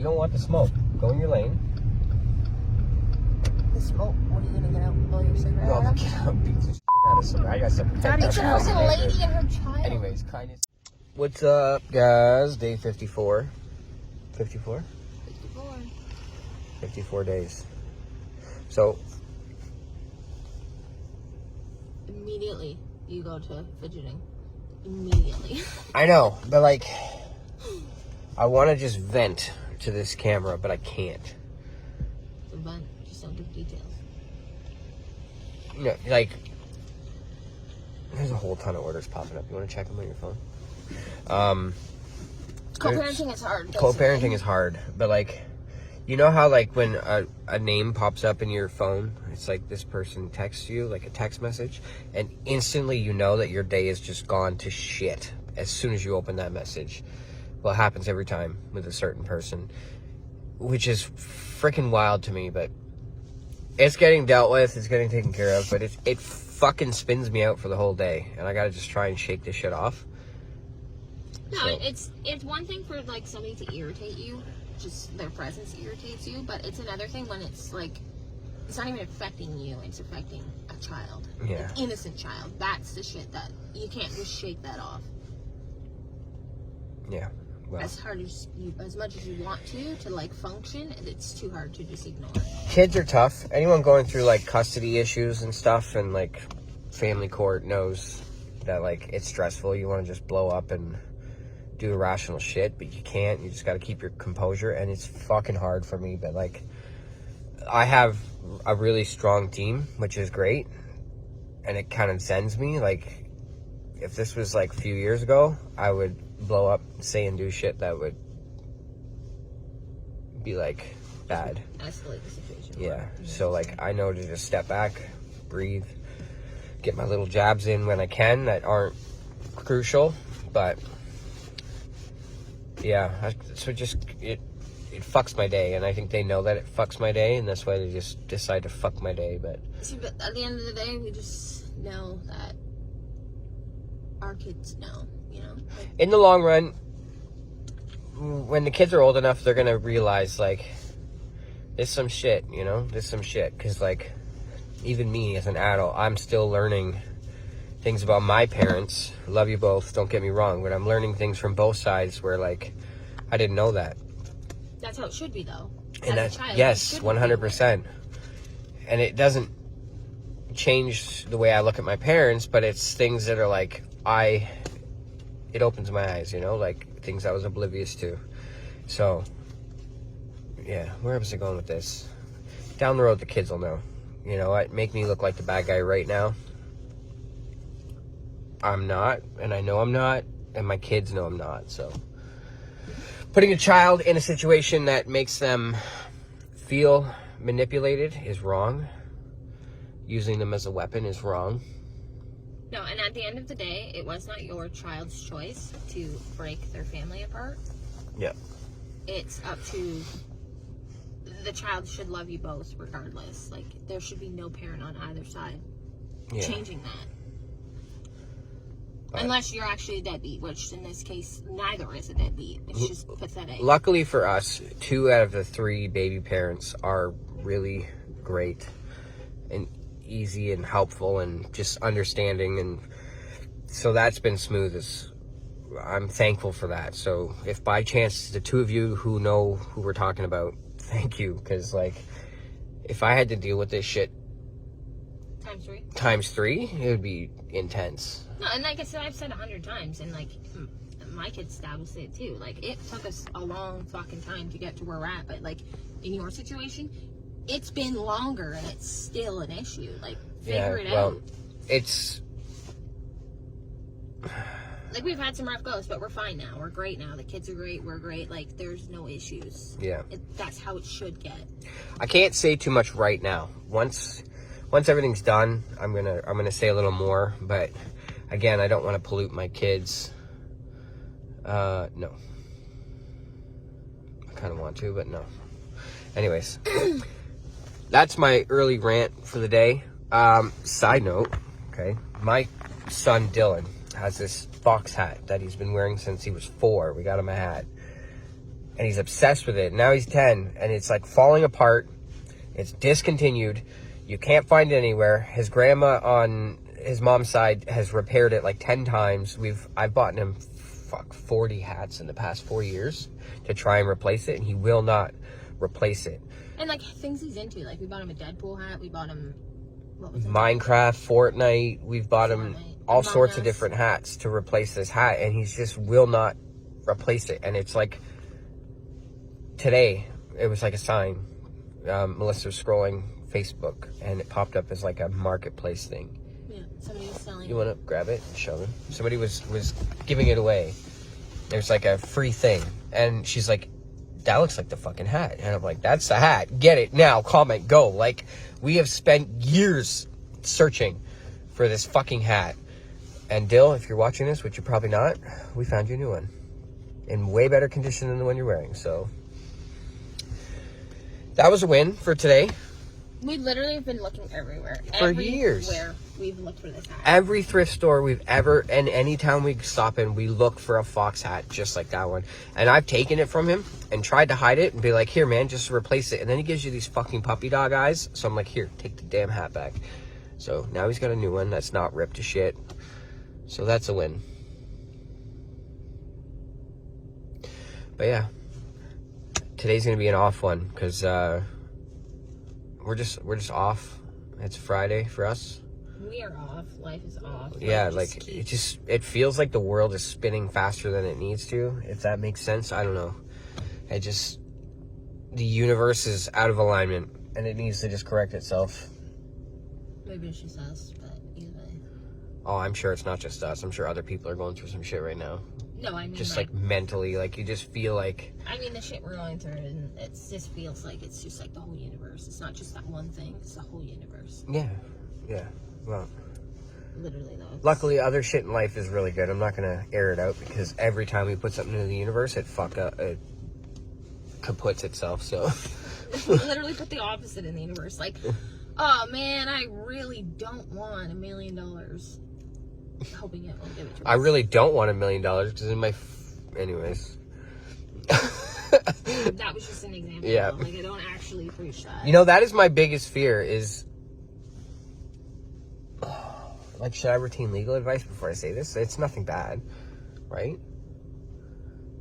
You don't want the smoke. Go in your lane. The smoke? What are you gonna get out and blow your cigarette No, out? I'm gonna get out and beat the shit out of somebody. I got some. It's just a lady and her child. Anyways, kindness. What's up, guys? Day 54. 54? 54. 54 days. So, Immediately, you go to fidgeting. Immediately. I know, but like, I want to just vent to this camera, but I can't. The vent, just don't give details. You know, like, there's a whole ton of orders popping up. You want to check them on your phone? Co-parenting is hard. Co-parenting is hard, but like, you know how like when a name pops up in your phone, it's like this person texts you, like a text message, and instantly you know that your day is just gone to shit as soon as you open that message. Well, it happens every time with a certain person, which is freaking wild to me, but it's getting dealt with, it's getting taken care of, but it fucking spins me out for the whole day, and I gotta just try and shake this shit off. No, So, it's one thing for like somebody to irritate you, just their presence irritates you, but it's another thing when it's like, it's not even affecting you, it's affecting a child. Yeah. An innocent child. That's the shit that you can't just shake that off. yeah. Well, As much as you want to like function, it's too hard to just ignore. kids are tough. Anyone going through like custody issues and stuff and like family court knows that like it's stressful. You want to just blow up and do irrational shit, but you can't. You just got to keep your composure, and it's fucking hard for me, but like I have a really strong team, which is great, and it kind of sends me. Like, if this was like a few years ago, I would blow up, say and do shit that would be like bad. Escalate the situation. Yeah, so like I know to just step back, breathe, get my little jabs in when I can that aren't crucial, but yeah, so just it fucks my day, and I think they know that it fucks my day, and that's why they just decide to fuck my day. But see, but at the end of the day, we just know that our kids know, you know. Like, in the long run, when the kids are old enough, they're gonna realize like there's some shit, you know, there's some shit, because like even me as an adult, I'm still learning things about my parents. Love you both, don't get me wrong, but I'm learning things from both sides where like I didn't know that. That's how it should be, though. And as a child, yes, 100%. And it doesn't change the way I look at my parents, but it's things that are like it opens my eyes, you know, like things I was oblivious to. So yeah, where was I going with this? Down the road, the kids will know. You know what? Make me look like the bad guy right now. I'm not, and I know I'm not, and my kids know I'm not. So putting a child in a situation that makes them feel manipulated is wrong. Using them as a weapon is wrong. No, and at the end of the day, it was not your child's choice to break their family apart. Yeah. It's up to the child should love you both regardless. Like, there should be no parent on either side changing that. But unless you're actually a deadbeat, which in this case, neither is a deadbeat. It's just pathetic. Luckily for us, 2 out of the 3 baby parents are really great and easy and helpful and just understanding, and so that's been smooth. I'm thankful for that. So if by chance the 2 of you who know who we're talking about, thank you, because like if I had to deal with this shit times 3, it would be intense. No, and like I said, I've said 100 times, and like my kids' dad will say it too. Like, it took us a long fucking time to get to where we're at, but like in your situation, it's been longer and it's still an issue. Like, figure it out. It's like, we've had some rough goes, but we're fine now. We're great now. The kids are great. We're great. Like, there's no issues. Yeah. That's how it should get. I can't say too much right now. Once everything's done, I'm gonna say a little more, but again, I don't want to pollute my kids. No. I kind of want to, but no. Anyways, that's my early rant for the day. Side note, okay, my son Dylan has this fox hat that he's been wearing since he was 4. We got him a hat. and he's obsessed with it. Now he's 10, and it's like falling apart. It's discontinued. You can't find it anywhere. His grandma on his mom's side has repaired it like 10 times. I've bought him 40 hats in the past 4 years to try and replace it, and he will not replace it. And like things he's into, like we bought him a Deadpool hat. We bought him Minecraft, Fortnite. We've bought him all sorts of different hats to replace this hat, and he just will not replace it. And it's like today, it was like a sign. Melissa was scrolling Facebook, and it popped up as like a marketplace thing. Yeah, somebody was selling. You want to grab it and show them? Somebody was giving it away. There's like a free thing, and she's like, "That looks like the fucking hat," and I'm like, "That's the hat. Get it now. Comment. Go." Like, we have spent years searching for this fucking hat. And Dill, if you're watching this, which you're probably not, we found you a new one in way better condition than the one you're wearing. So that was a win for today. We literally have been looking everywhere. For years. Everywhere we've looked for this hat. Every thrift store we've ever, and any town we stop in, we look for a Fox hat just like that one. And I've taken it from him and tried to hide it and be like, "Here, man, just replace it." And then he gives you these fucking puppy dog eyes. So I'm like, "Here, take the damn hat back." So now he's got a new one that's not ripped to shit. So that's a win. But yeah, today's gonna be an off one because we're just off. It's Friday for us. We are off. Life is off. Yeah, like it feels like the world is spinning faster than it needs to, if that makes sense. I don't know. The universe is out of alignment and it needs to just correct itself. Maybe it's just us, but either way. Oh, I'm sure it's not just us. I'm sure other people are going through some shit right now. No, I mean just like mentally, like you just feel like. I mean, the shit we're going through, and it just feels like it's just like the whole universe. It's not just that one thing; it's the whole universe. Yeah. Well, literally though. Luckily, other shit in life is really good. I'm not gonna air it out because every time we put something into the universe, it kaputs itself. So. Literally put the opposite in the universe. Like, oh man, I really don't want $1 million. Hoping it won't give it to us. I really don't want $1 million because in my, anyways. That was just an example. Yeah. Like, I don't actually preach that. You know, that is my biggest fear is, like, should I retain legal advice before I say this? It's nothing bad, right?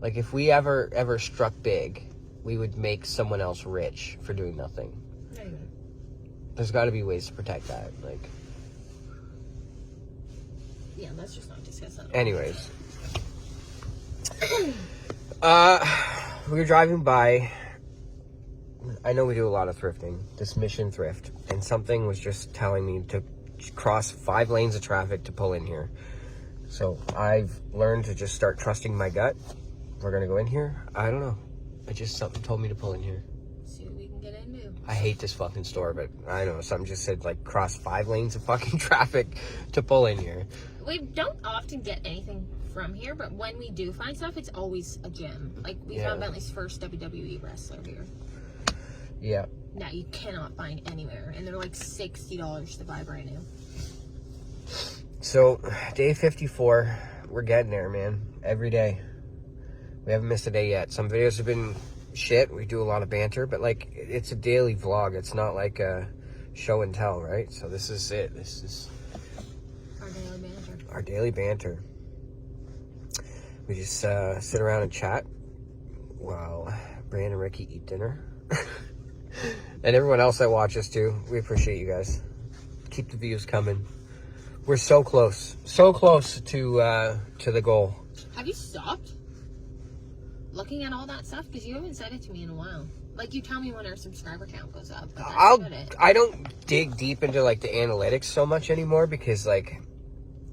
Like, if we ever struck big, we would make someone else rich for doing nothing. Maybe. There's got to be ways to protect that, like. Yeah, let's just not discuss that. Anyways. We were driving by. I know we do a lot of thrifting. This Mission Thrift. And something was just telling me to cross 5 lanes of traffic to pull in here. So I've learned to just start trusting my gut. We're going to go in here. I don't know. Something told me to pull in here. See what we can get into. I hate this fucking store, but I don't know. Something just said, like, cross 5 lanes of fucking traffic to pull in here. We don't often get anything from here, but when we do find stuff, it's always a gem. Like, we found Bentley's first WWE wrestler here. Yeah. That you cannot find anywhere. And they're like $60 to buy brand new. So, day 54. We're getting there, man. Every day. We haven't missed a day yet. Some videos have been shit. We do a lot of banter, but, like, it's a daily vlog. It's not like a show and tell, right? So this is it. This is our daily banter. We just sit around and chat while Brian and Ricky eat dinner. And everyone else that watches too. We appreciate you guys. Keep the views coming. We're so close to the goal. Have you stopped looking at all that stuff? Because you haven't said it to me in a while. Like, you tell me when our subscriber count goes up. But I don't dig deep into like the analytics so much anymore because like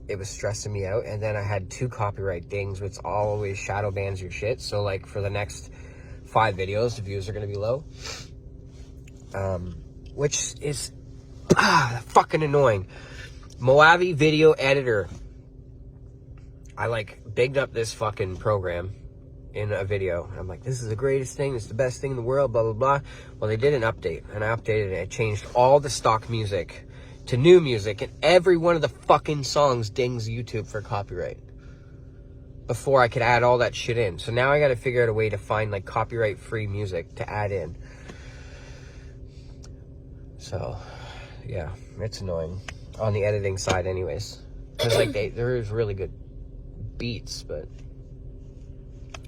it was stressing me out, and then I had 2 copyright dings, which always shadow bans your shit. So like for the next 5 videos, the views are gonna be low, which is fucking annoying. Moavi Video Editor. I like bigged up this fucking program in a video. I'm like, this is the greatest thing. It's the best thing in the world, blah, blah, blah. Well, they did an update, and I updated it. It changed all the stock music to new music, and every one of the fucking songs dings YouTube for copyright. before I could add all that shit in. So now I got to figure out a way to find like copyright free music to add in. So yeah, it's annoying on the editing side anyways. Because like there is really good beats, but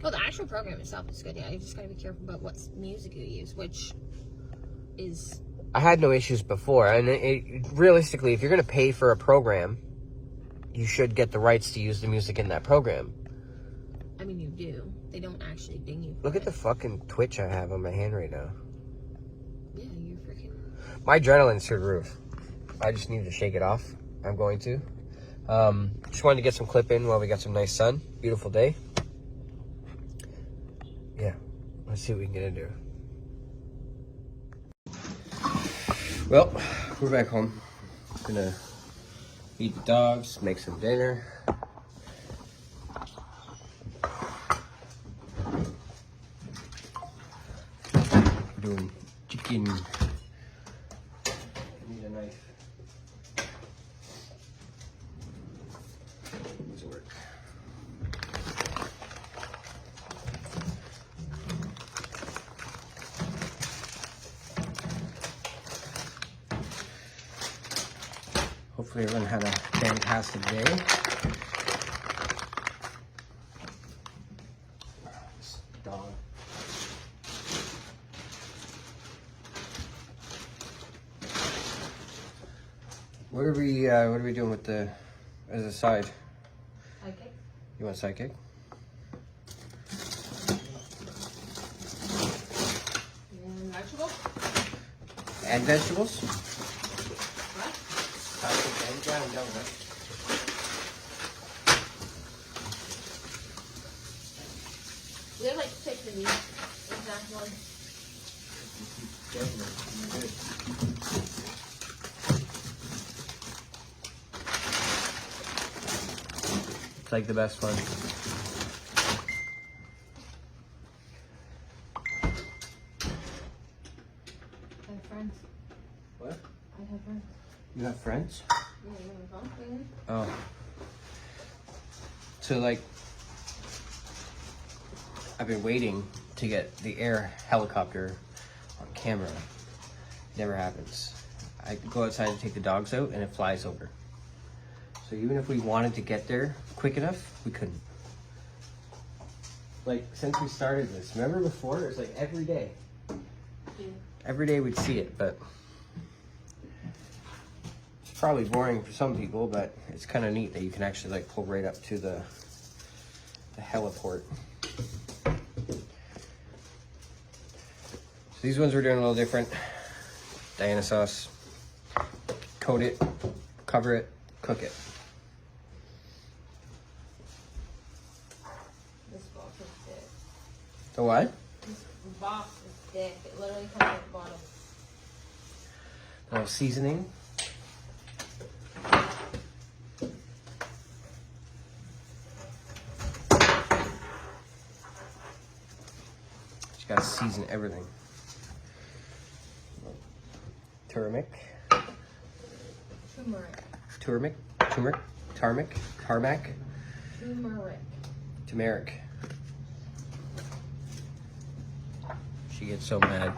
well, the actual program itself is good. Yeah, you just gotta be careful about what music you use, which is. I had no issues before, and realistically, if you're gonna pay for a program, you should get the rights to use the music in that program. I mean, you do. They don't actually ding you. Look at the fucking twitch I have on my hand right now. Yeah, you're freaking. My adrenaline's through the roof. I just need to shake it off. I'm going to. Just wanted to get some clip in while we got some nice sun. Beautiful day. Yeah, let's see what we can get into. Well, we're back home. Gonna feed the dogs, make some dinner. We're doing chicken. Need a knife. Doesn't work. Hopefully everyone had a fantastic day. This dog. What are we doing with the as a side? Sidekick. You want sidekick? And vegetables. And vegetables? What? Sidekick and ground donut. They're like pick the meat. Exact one. It's like the best one. I have friends. What? I have friends. You have friends? Yeah, you want to go? Oh. So like, I've been waiting to get the air helicopter on camera. Never happens. I go outside to take the dogs out and it flies over. So even if we wanted to get there quick enough, we couldn't. Like, since we started this, remember before? It was like every day. Yeah. Every day we'd see it, but it's probably boring for some people, but it's kind of neat that you can actually like pull right up to the heliport. So these ones we're doing a little different. Diana sauce. Coat it, cover it, cook it. This box is thick. The what? This box is thick. It literally comes at the bottom. A little seasoning. Just gotta season everything. Turmeric. Turmeric. Tarmac. Turmeric. She gets so mad.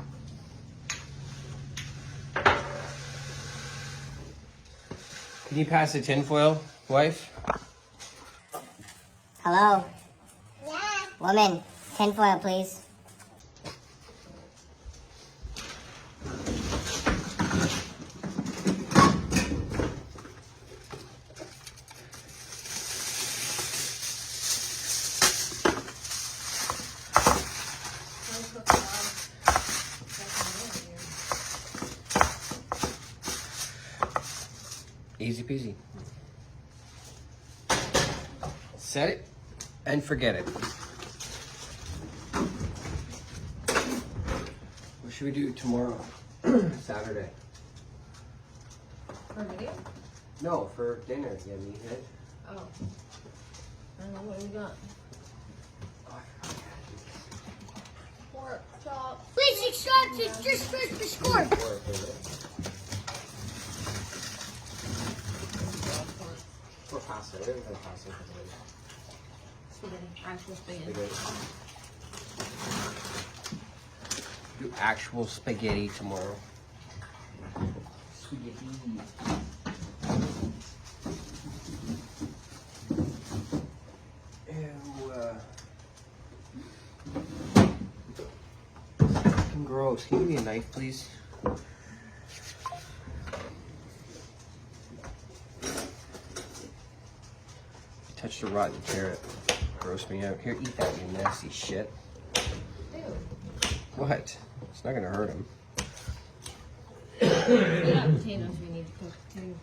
Can you pass the tinfoil, wife? Hello? Yeah. Woman, tinfoil, please. Easy peasy. Set it and forget it. What should we do tomorrow? Saturday. For video? No, for dinner. Yeah, meathead. Oh. I don't know what we got. Pork chop. Please subscribe to Just First the Score. Or pasta. We're gonna pasta. Spaghetti. Actual spaghetti. Do actual spaghetti tomorrow. Spaghetti. Fucking gross. Can you give me a knife, please? Touched a rotten carrot. Gross me out. Here, eat that, you nasty shit. Ew. What? It's not gonna hurt him. We got potatoes we need to cook too.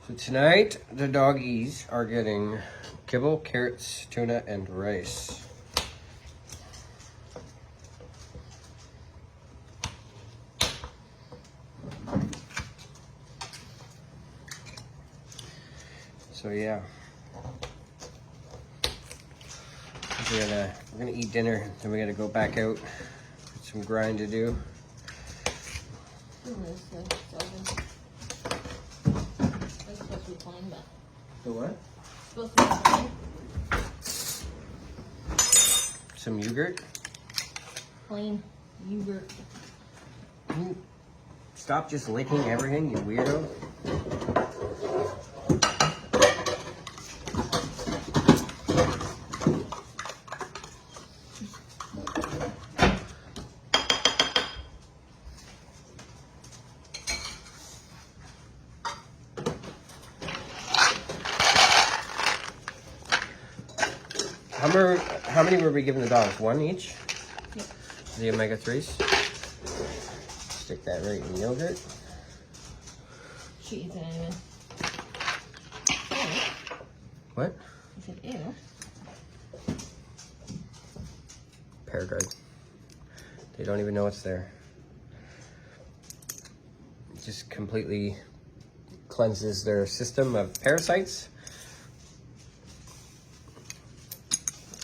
So tonight, the doggies are getting kibble, carrots, tuna, and rice. So yeah, we're gonna eat dinner, then we gotta go back out. Got some grind to do. It's supposed to be plain, but The what? it's supposed to be plain. Some yogurt. Plain yogurt. Stop just licking everything, you weirdo. How many were we giving the dogs? One each? Yep. The omega-3s? Stick that right in the yogurt. She eats it anyway. What? I said, ew. Paraguard. They don't even know it's there. It just completely cleanses their system of parasites.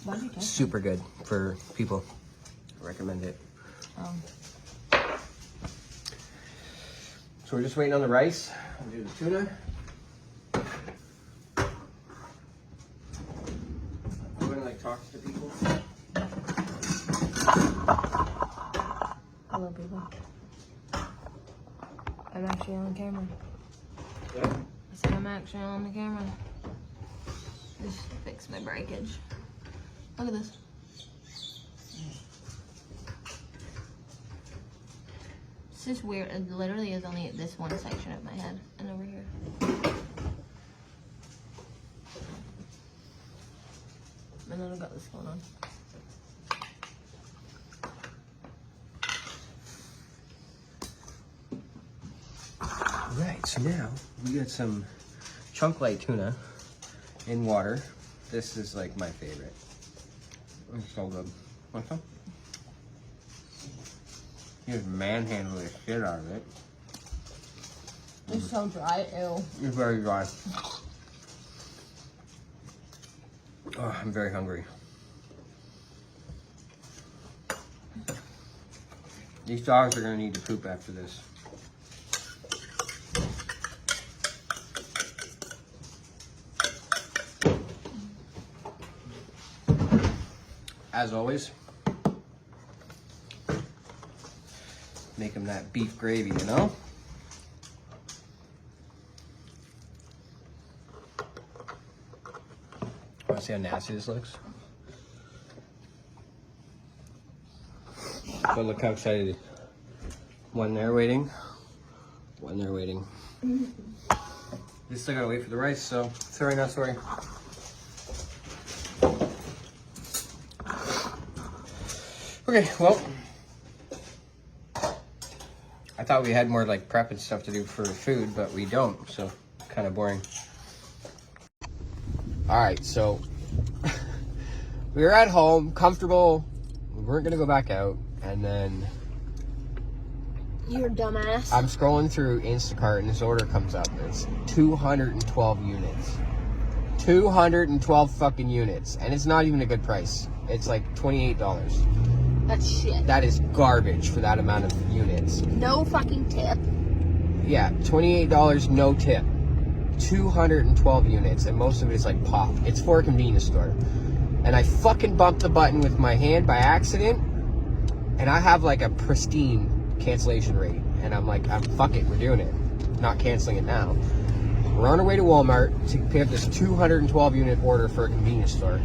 Why do you touch Super good for people. I recommend it. So we're just waiting on the rice. I'll do the tuna. Everyone like talks to people. Hello, people. I'm actually on camera. Yeah. I said I'm actually on the camera. Just fix my breakage. Look at this. It's just weird. It literally is only this one section of my head and over here. And then I've got this going on. Right, so now we got some chunk light tuna in water. This is like my favorite. It's so good. Want some? You just manhandle the shit out of it. It's so dry. Ew. It's very dry. Oh, I'm very hungry. These dogs are gonna need to poop after this. As always, make them that beef gravy, you know? Want to see how nasty this looks? But look how excited. One there waiting, one there waiting. Just still gotta wait for the rice, so sorry, not sorry. Okay, well, I thought we had more like prep and stuff to do for food, but we don't, so kind of boring. All right, so we were at home, comfortable. We weren't gonna go back out, and then You're a dumbass. I'm scrolling through Instacart, and this order comes up. It's 212 units. 212 fucking units, and it's not even a good price. It's like $28. That's shit. That is garbage for that amount of units. No fucking tip. Yeah, $28, no tip. 212 units, and most of it is like pop. It's for a convenience store. And I fucking bumped the button with my hand by accident, and I have like a pristine cancellation rate. And I'm like, fuck it, we're doing it. Not canceling it now. We're on our way to Walmart to pick up this 212 unit order for a convenience store.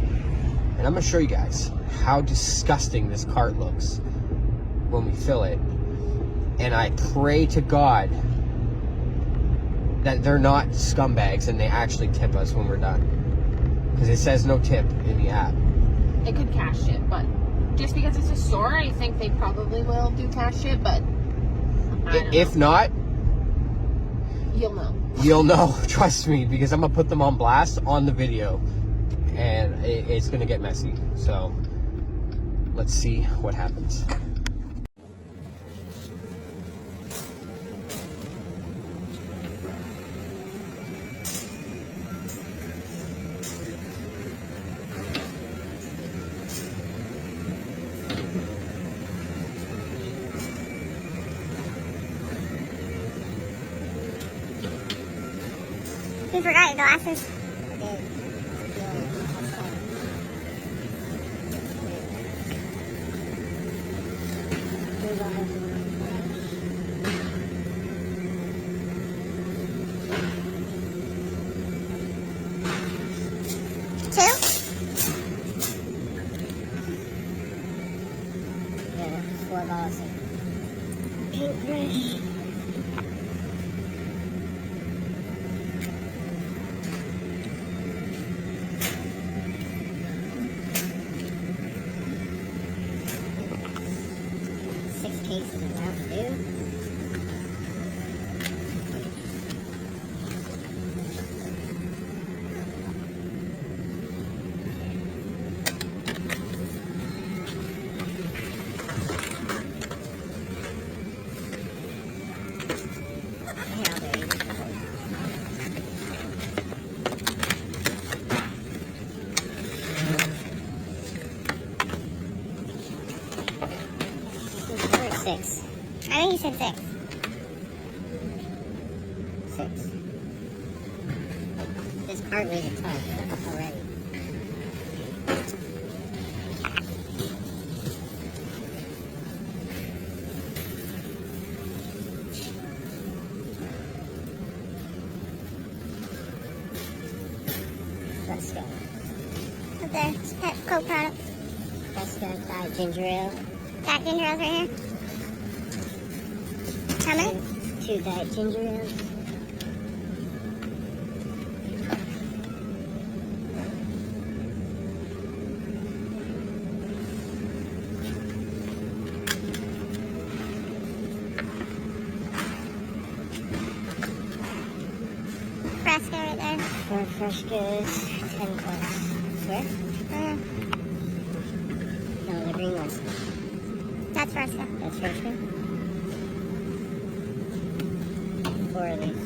And I'm gonna show you guys how disgusting this cart looks when we fill it. And I pray to God that they're not scumbags and they actually tip us when we're done. Because it says no tip in the app. It could cash it, but just because it's a store, I think they probably will do cash it, but if not, you'll know. You'll know, trust me, because I'm gonna put them on blast on the video, and it's gonna get messy. So let's see what happens. You forgot your glasses. Two? Yeah, $4. Paintbrush. Cases of Mountain Dew. Six. I think you said 6. 6. This cart weighs a ton already. Let's go. Up there, it's pet Coke product. Let's go. Diet ginger ale. Diet ginger ale's right here. How many? 2 diet ginger ales. Fresca right there. 4 Frescas, 10 plus. Where? No, the green ones. That's Fresca. That's Fresca? 4 of these.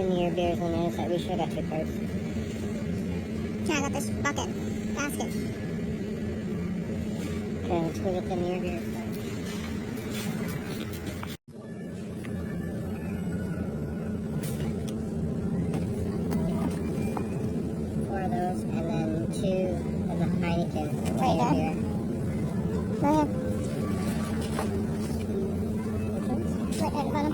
Your beers on the side. We should have got 2 carts. Yeah, I got this basket. Okay, let's go get the near beer. 4 of those, and then 2 of the Heineken right there. Beer. Right here. Right at the bottom.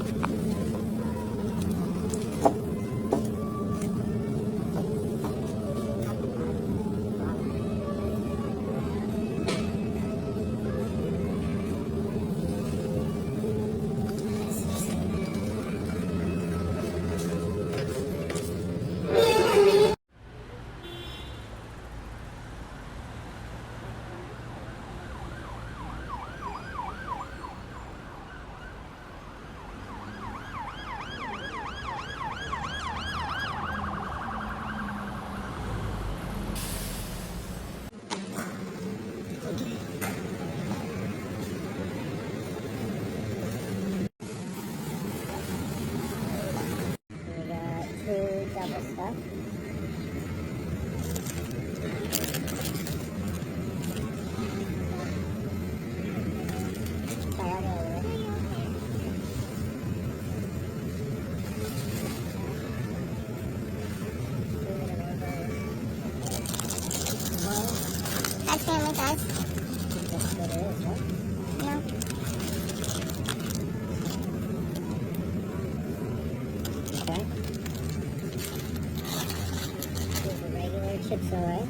think so, right?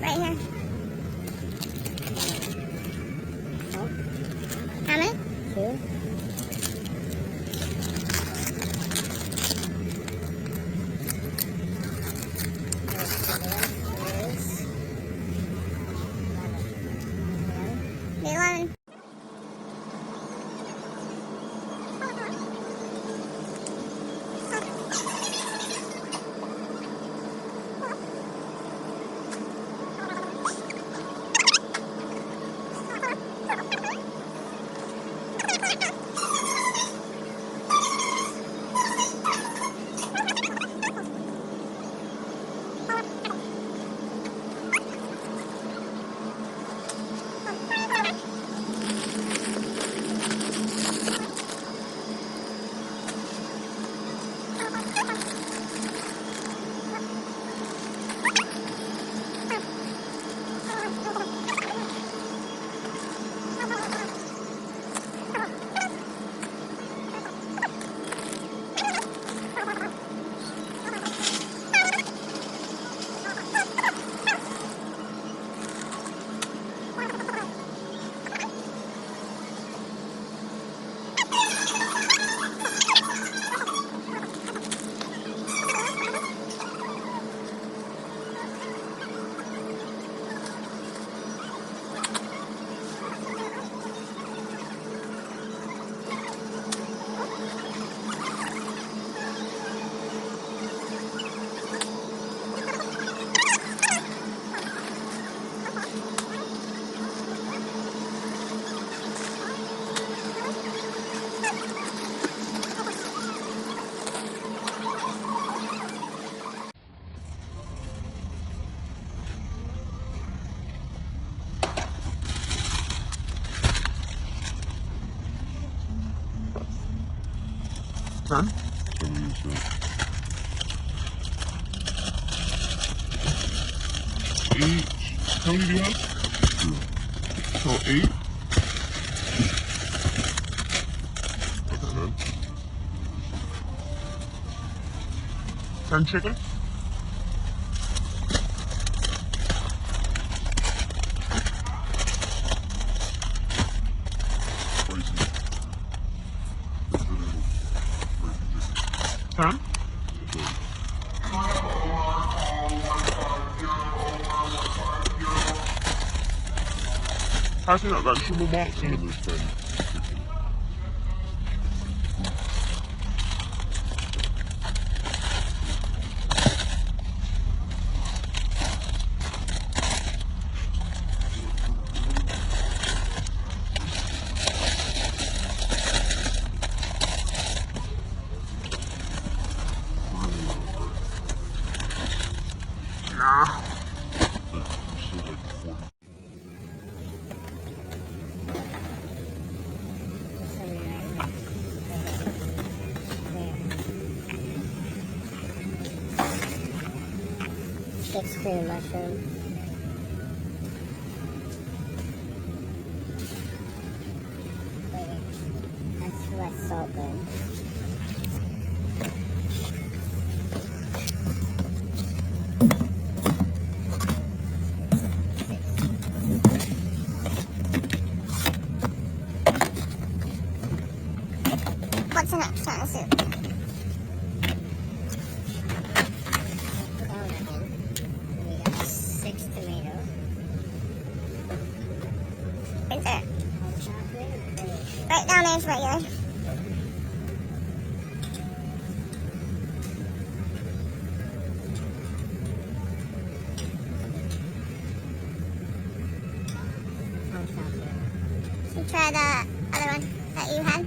Right here. Oh. How many? 2. The 11. Ten? Eight. How many do you have? 2. So 8? Okay, man. 10 chicken? Ten? Pass me that vegetable box and this thing. Nah. Six cream mushroom. That's less salt then. What's the next kind of soup? We got 6 tomatoes. Is it? Right down there's regular. So try the other one that you had.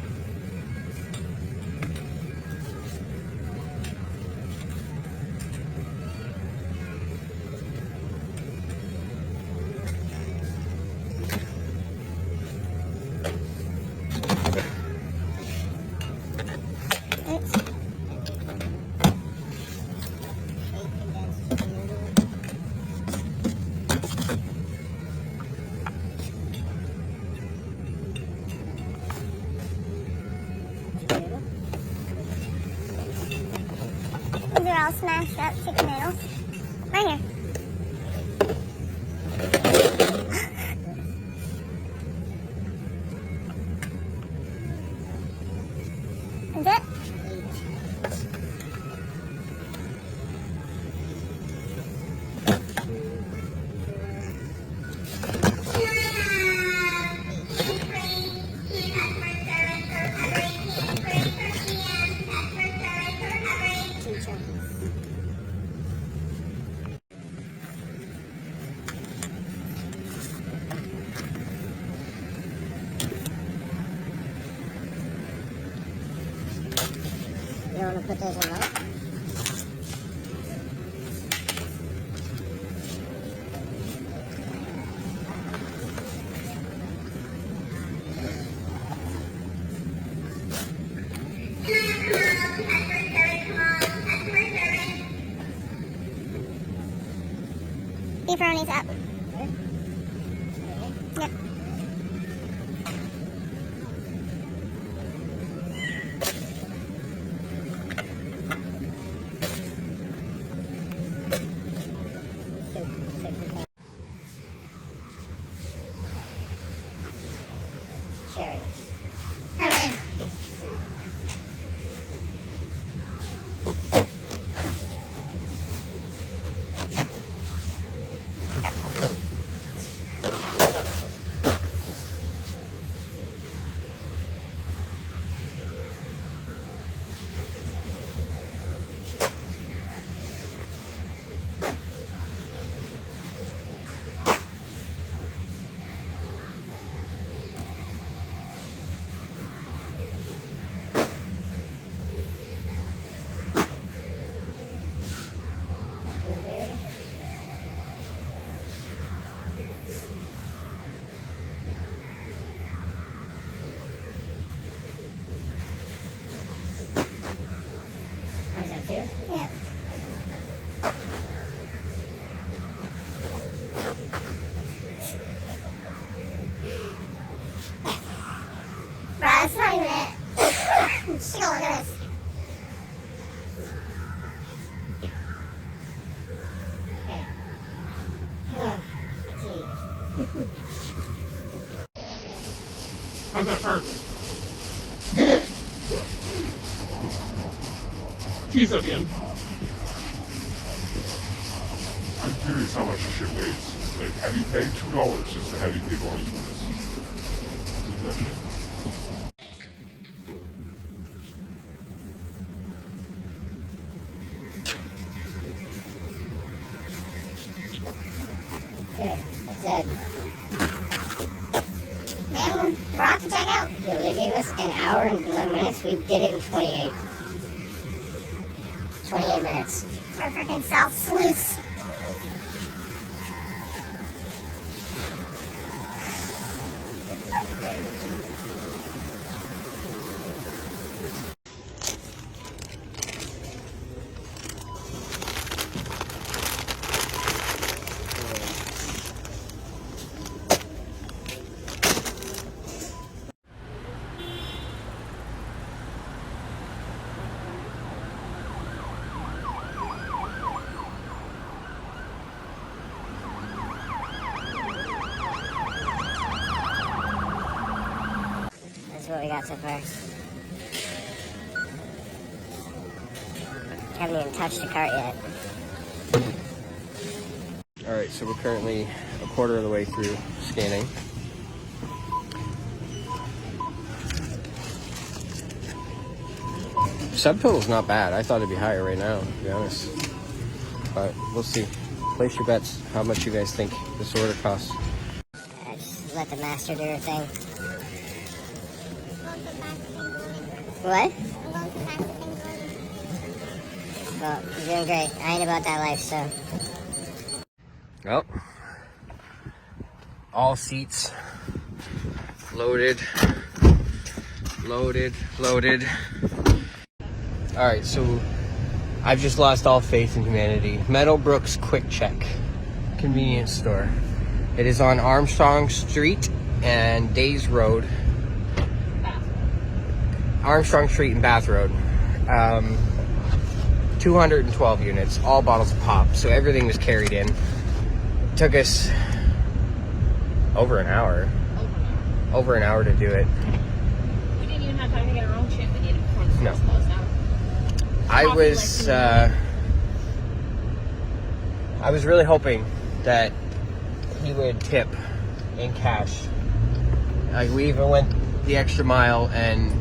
These are all smashed up chicken noodles. Right here. That's it. You don't want to put those in milk? Beefaroni's up. Yep. Cherry. Yeah. That's not even it. Just go look at this. How's that hurt? Tease at the end. I'm curious how much this shit weighs. Like, have you paid $2 just to have you pay volume for this? Here, that's it. Man, we're off to check out. Yeah, they gave us an hour and 11 minutes. We did it in 28 minutes. We're freaking self-sluice. That's what we got so far. Haven't even touched the cart yet. Alright, so we're currently a quarter of the way through scanning. Subtotal's not bad. I thought it'd be higher right now, to be honest. But we'll see. Place your bets. How much you guys think this order costs? Just let the master do her thing. What? Well, you're doing great. I ain't about that life, so. Well, all seats loaded. All right, so I've just lost all faith in humanity. Meadowbrook's Quick Check convenience store. It is on Armstrong Street and Days Road. Armstrong Street and Bath Road. 212 units, all bottles of pop. So everything was carried in. Took us over an hour. Over an hour to do it. We didn't even have time to get our own shit we needed before the stores closed down. I was really hoping that he would tip in cash. Like, we even went the extra mile and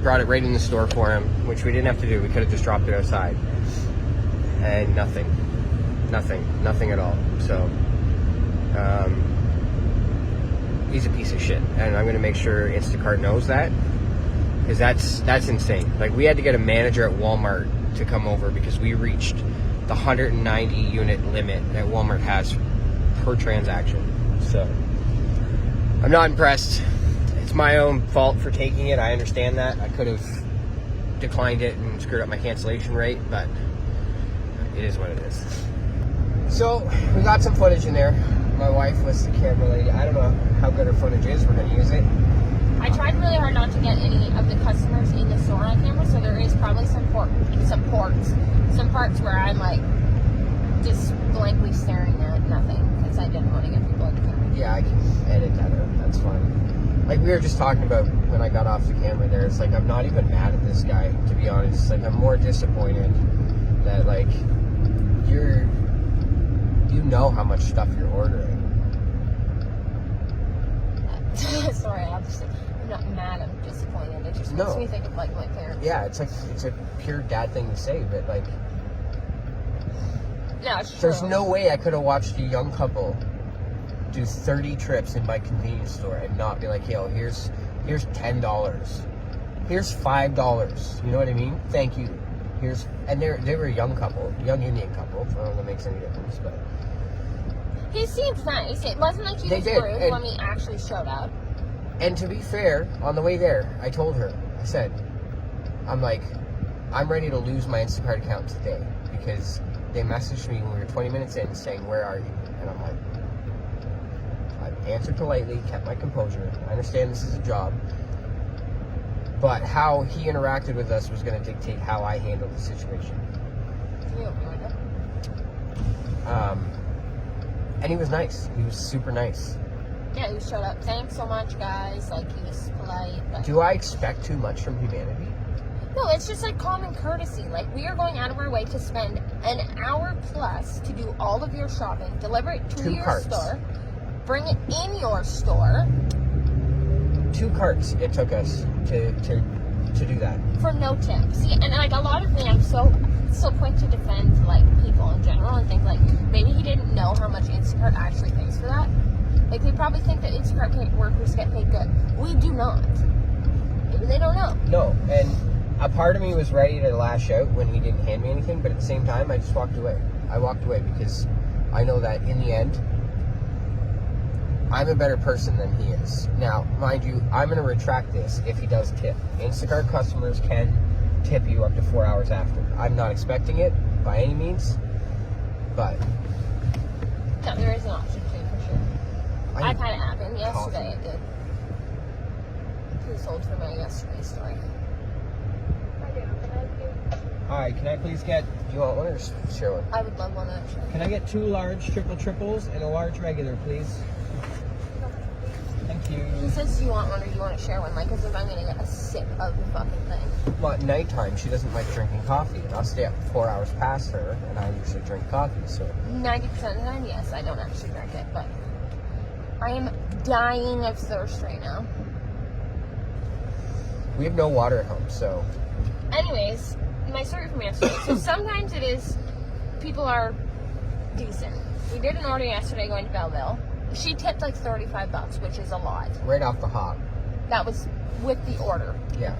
brought it right in the store for him, which we didn't have to do. We could have just dropped it outside. And nothing at all. So, he's a piece of shit, and I'm gonna make sure Instacart knows that, because that's insane. Like, we had to get a manager at Walmart to come over because we reached the 190 unit limit that Walmart has per transaction. So I'm not impressed. It's my own fault for taking it. I understand that. I could have declined it and screwed up my cancellation rate, but it is what it is. So we got some footage in there. My wife was the camera lady. I don't know how good her footage is. We're going to use it. I tried really hard not to get any of the customers in the store on camera, so there is probably some parts where I'm like just blankly staring at nothing because I didn't want to get people on the camera. Yeah, I can edit that out. That's fine. Like, we were just talking about when I got off the camera there, it's like, I'm not even mad at this guy, to be honest. Like, I'm more disappointed that, like, you know how much stuff you're ordering. Sorry, I'm not mad, I'm disappointed. It just makes me think of, like, my parents. Yeah, it's a pure dad thing to say, but, like, no, it's true. There's no way I could have watched a young couple do 30 trips in my convenience store and not be like, yo, here's $10. Here's $5. You know what I mean? Thank you. And they were a young couple, young Indian couple. I don't know if that makes any difference, but he seemed nice. It wasn't like he was rude when he actually showed up. And to be fair, on the way there, I told her, I said, I'm ready to lose my Instacart account today because they messaged me when we were 20 minutes in saying, where are you? And I'm like, I answered politely, kept my composure. I understand this is a job. But how he interacted with us was going to dictate how I handled the situation. And he was nice. He was super nice. Yeah, he showed up. Thanks so much, guys. Like, he was polite. But do I expect too much from humanity? No, it's just like common courtesy. Like, we are going out of our way to spend an hour plus to do all of your shopping, deliver it to your store, bring it in your store. 2 carts it took us to do that. For no tip. See, and like a lot of me, I'm so quick to defend like people in general and think like maybe he didn't know how much Instacart actually pays for that. Like, they probably think that Instacart workers get paid good. We do not. Maybe they don't know. No, and a part of me was ready to lash out when he didn't hand me anything, but at the same time, I just walked away. I walked away because I know that in the end, I'm a better person than he is. Now, mind you, I'm going to retract this if he does tip. Instacart customers can tip you up to 4 hours after. I'm not expecting it by any means, but no, there is an option too, for sure. I've had it happen. Yesterday it did. Please hold for my yesterday story. Hi, can I please get, do you want one or share one? I would love one actually. Can I get 2 large triples and a large regular, please? Thank you. He says, do you want one or do you want to share one? Like, as if I'm going to get a sip of the fucking thing. Well, at nighttime, she doesn't like drinking coffee, and I'll stay up 4 hours past her, and I usually drink coffee, so. 90% of the time, yes, I don't actually drink it, but I am dying of thirst right now. We have no water at home, so. Anyways, my story from yesterday. So sometimes it is, people are decent. We did an order yesterday going to Belleville. She tipped like $35, which is a lot. Right off the hop. That was with the order. Yeah.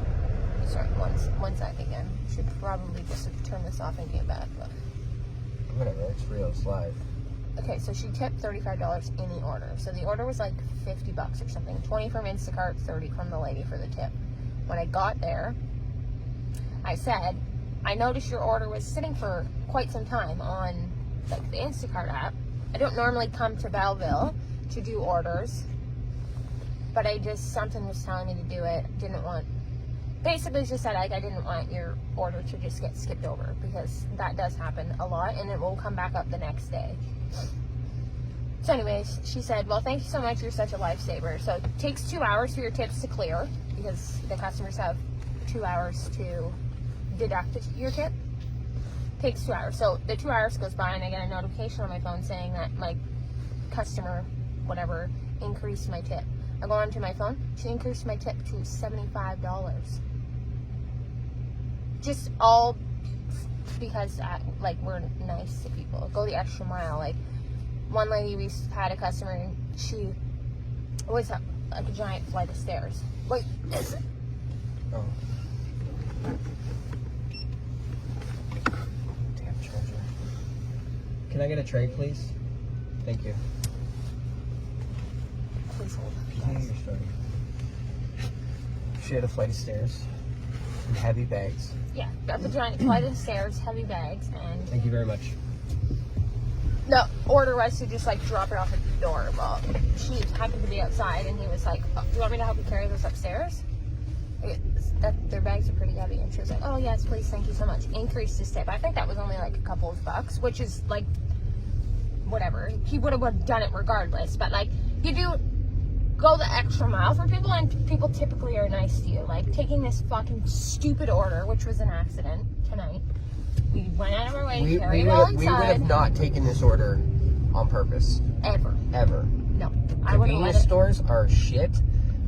Sorry, one sec again. Should probably just turn this off and get back. But. Whatever, it's real, it's live. Okay, so she tipped $35 in the order. So the order was like $50 or something. 20 from Instacart, 30 from the lady for the tip. When I got there, I said, I noticed your order was sitting for quite some time on like the Instacart app. I don't normally come to Belleville to do orders, but something was telling me to do it. Didn't want basically just said, like, I didn't want your order to just get skipped over, because that does happen a lot, and it will come back up the next day. So anyways, she said, well, thank you so much, you're such a lifesaver. So it takes 2 hours for your tips to clear, because the customers have 2 hours to deduct your tip. Takes 2 hours. So the 2 hours goes by, and I get a notification on my phone saying that my customer, whatever, increased my tip. I go onto my phone, she increased my tip to $75. Just all because, like, we're nice to people. Go the extra mile. Like, one lady, we had a customer, and she always had like a giant flight of stairs. Wait, is it? Oh. Damn charger. Can I get a tray, please? Thank you. Please hold. Yeah, you're starting. She had a flight of stairs and heavy bags. Yeah, got the giant flight of stairs, heavy bags, and Thank you very much. the order was to just, like, drop it off at the door. Well, she happened to be outside, and he was like, oh, do you want me to help you carry those upstairs? Their bags are pretty heavy. And she was like, oh, yes, please, thank you so much. Increased his tip. I think that was only, like, a couple of bucks, which is, like, whatever. He would have done it regardless. But, like, you do go the extra mile for people, and people typically are nice to you. Like, taking this fucking stupid order, which was an accident tonight. We went out of our way to carry it all inside. We would have not taken this order on purpose. Ever. No. No. I wouldn't let Convenience it. stores are shit,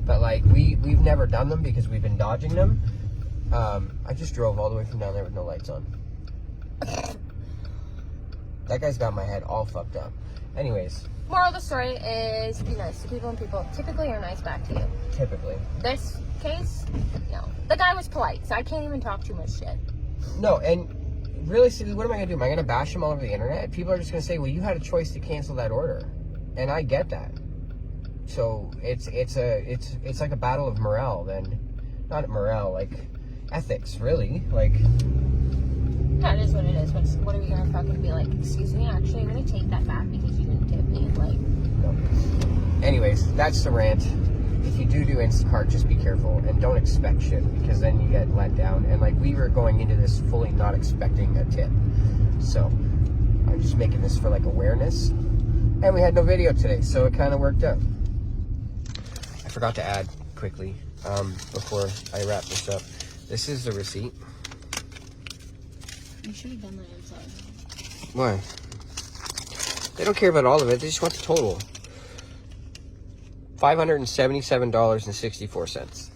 but, like, we've never done them because we've been dodging them. I just drove all the way from down there with no lights on. That guy's got my head all fucked up. Anyways. Moral of the story is be nice to people, and people typically are nice back to you. Typically. This case, no. The guy was polite, so I can't even talk too much shit. No, and realistically, what am I going to do? Am I going to bash him all over the internet? People are just going to say, well, you had a choice to cancel that order. And I get that. So it's like a battle of morale then. Not morale, like ethics, really. Like, That is what it is. What are we going to fucking be like, excuse me, actually, I'm going to take that back because you didn't tip me. Like, no. Anyways, that's the rant. If you do Instacart, just be careful and don't expect shit, because then you get let down. And, like, we were going into this fully not expecting a tip. So I'm just making this for, like, awareness. And we had no video today, so it kind of worked out. I forgot to add quickly before I wrap this up. This is the receipt. you should have done that inside. Why? They don't care about all of it. They just want the total. $577.64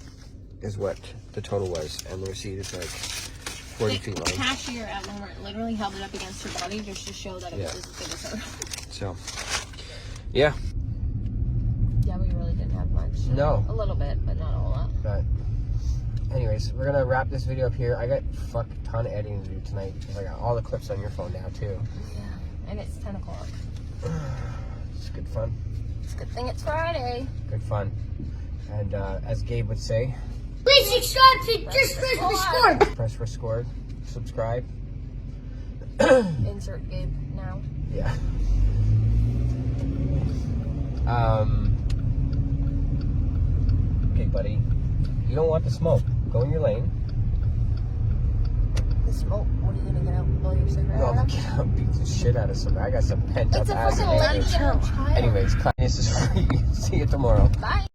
is what the total was, and the receipt is like 40 feet long. The cashier at Walmart literally held it up against her body just to show that it was as big as her. So, yeah. Yeah, we really didn't have much. No. A little bit, but not a whole lot. But anyways, we're gonna wrap this video up here. I got a fuck ton of editing to do tonight because I got all the clips on your phone now too. Yeah, and it's 10 o'clock. It's good fun. It's a good thing it's Friday. Good fun. And as Gabe would say, Please subscribe to Just Press Record. press record, subscribe. Insert Gabe now. Yeah. Okay, buddy. You don't want the smoke. Go in your lane. The smoke. What are you gonna get out and blow your cigarette No, I'm out? gonna get out and beat the shit out of somebody. I got some pent up It's a ass. fucking lady child. Anyways, kindness is free. See you tomorrow. Bye.